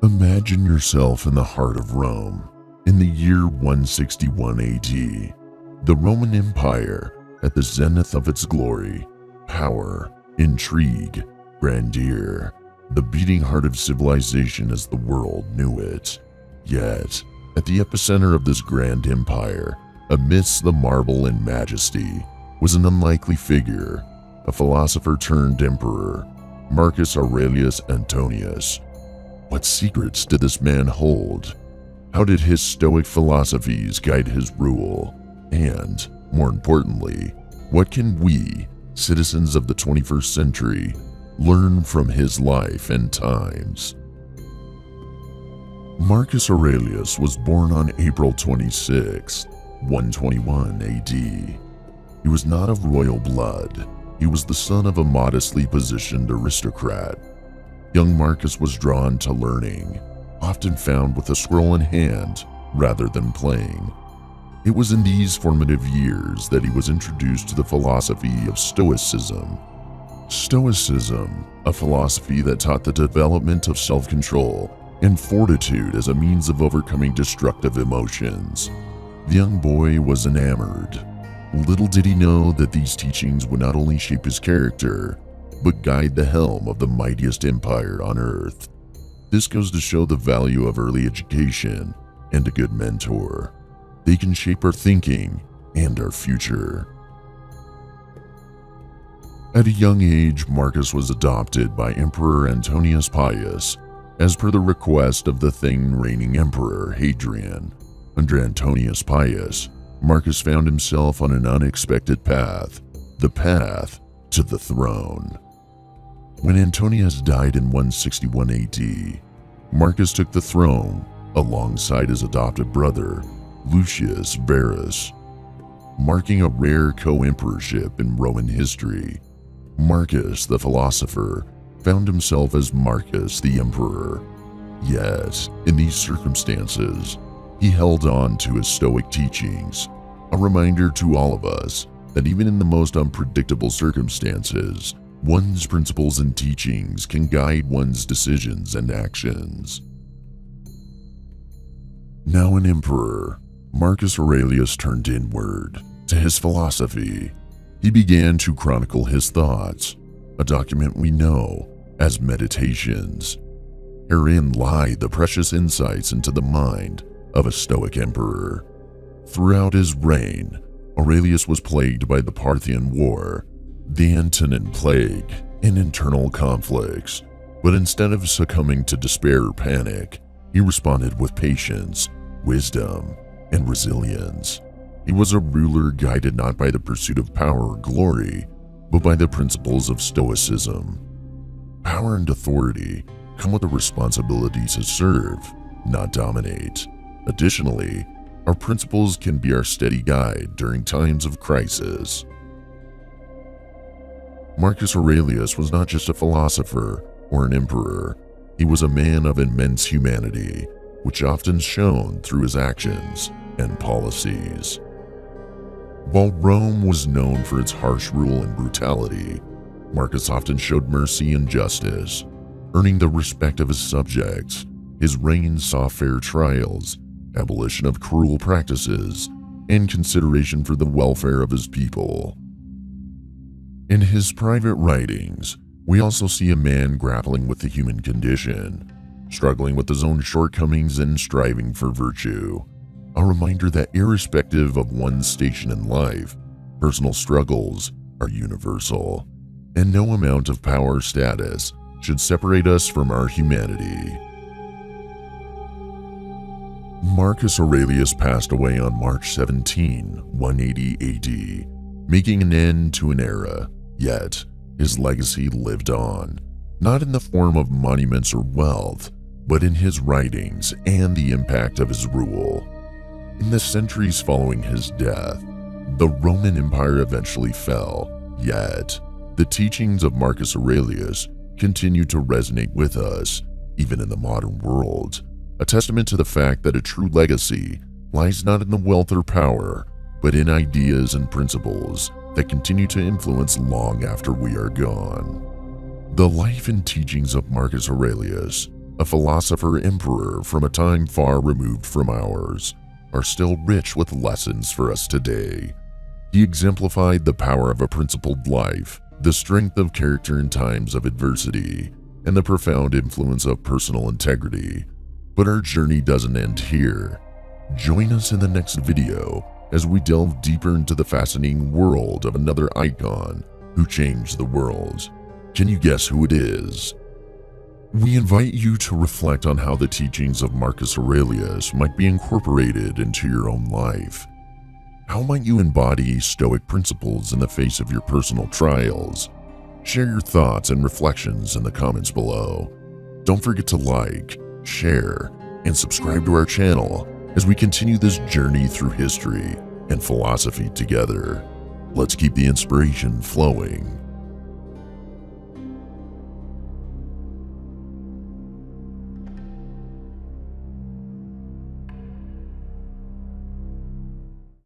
Imagine yourself in the heart of Rome in the year 161 AD. The Roman Empire at the zenith of its glory, power, intrigue, grandeur, the beating heart of civilization as the world knew it. Yet, at the epicenter of this grand empire, amidst the marble and majesty, was an unlikely figure, a philosopher turned emperor, Marcus Aurelius Antonius. What secrets did this man hold? How did his Stoic philosophies guide his rule? And, more importantly, what can we, citizens of the 21st century, learn from his life and times? Marcus Aurelius was born on April 26, 121 AD. He was not of royal blood. He was the son of a modestly positioned aristocrat. Young Marcus was drawn to learning, often found with a scroll in hand rather than playing. It was in these formative years that he was introduced to the philosophy of Stoicism. Stoicism, a philosophy that taught the development of self-control and fortitude as a means of overcoming destructive emotions. The young boy was enamored. Little did he know that these teachings would not only shape his character, but guide the helm of the mightiest empire on earth. This goes to show the value of early education and a good mentor. They can shape our thinking and our future. At a young age, Marcus was adopted by Emperor Antonius Pius, as per the request of the then reigning emperor Hadrian. Under Antonius Pius, Marcus found himself on an unexpected path, the path to the throne. When Antonius died in 161 AD, Marcus took the throne alongside his adopted brother, Lucius Verus, marking a rare co-emperorship in Roman history. Marcus, the philosopher, found himself as Marcus, the emperor. Yet, in these circumstances, he held on to his Stoic teachings, a reminder to all of us that even in the most unpredictable circumstances, one's principles and teachings can guide one's decisions and actions. Now an emperor, Marcus Aurelius turned inward to his philosophy. He began to chronicle his thoughts, a document we know as Meditations. Herein lie the precious insights into the mind of a Stoic emperor. Throughout his reign, Aurelius was plagued by the Parthian War, the Antonine Plague, and internal conflicts. But instead of succumbing to despair or panic, he responded with patience, wisdom, and resilience. He was a ruler guided not by the pursuit of power or glory, but by the principles of Stoicism. Power and authority come with the responsibility to serve, not dominate. Additionally, our principles can be our steady guide during times of crisis. Marcus Aurelius was not just a philosopher or an emperor. He was a man of immense humanity, which often shone through his actions and policies. While Rome was known for its harsh rule and brutality, Marcus often showed mercy and justice, earning the respect of his subjects. His reign saw fair trials, abolition of cruel practices, and consideration for the welfare of his people. In his private writings, we also see a man grappling with the human condition, struggling with his own shortcomings and striving for virtue. A reminder that irrespective of one's station in life, personal struggles are universal, and no amount of power or status should separate us from our humanity. Marcus Aurelius passed away on March 17, 180 AD, making an end to an era, yet his legacy lived on, not in the form of monuments or wealth, but in his writings and the impact of his rule. In the centuries following his death, the Roman Empire eventually fell, yet the teachings of Marcus Aurelius continue to resonate with us, even in the modern world, a testament to the fact that a true legacy lies not in the wealth or power, but in ideas and principles that continue to influence long after we are gone. The life and teachings of Marcus Aurelius a philosopher emperor from a time far removed from ours, are still rich with lessons for us today. He exemplified the power of a principled life, the strength of character in times of adversity, and the profound influence of personal integrity. But our journey doesn't end here. Join us in the next video as we delve deeper into the fascinating world of another icon who changed the world. Can you guess who it is? We invite you to reflect on how the teachings of Marcus Aurelius might be incorporated into your own life. How might you embody Stoic principles in the face of your personal trials? Share your thoughts and reflections in the comments below. Don't forget to like, share, and subscribe to our channel as we continue this journey through history and philosophy together. Let's keep the inspiration flowing.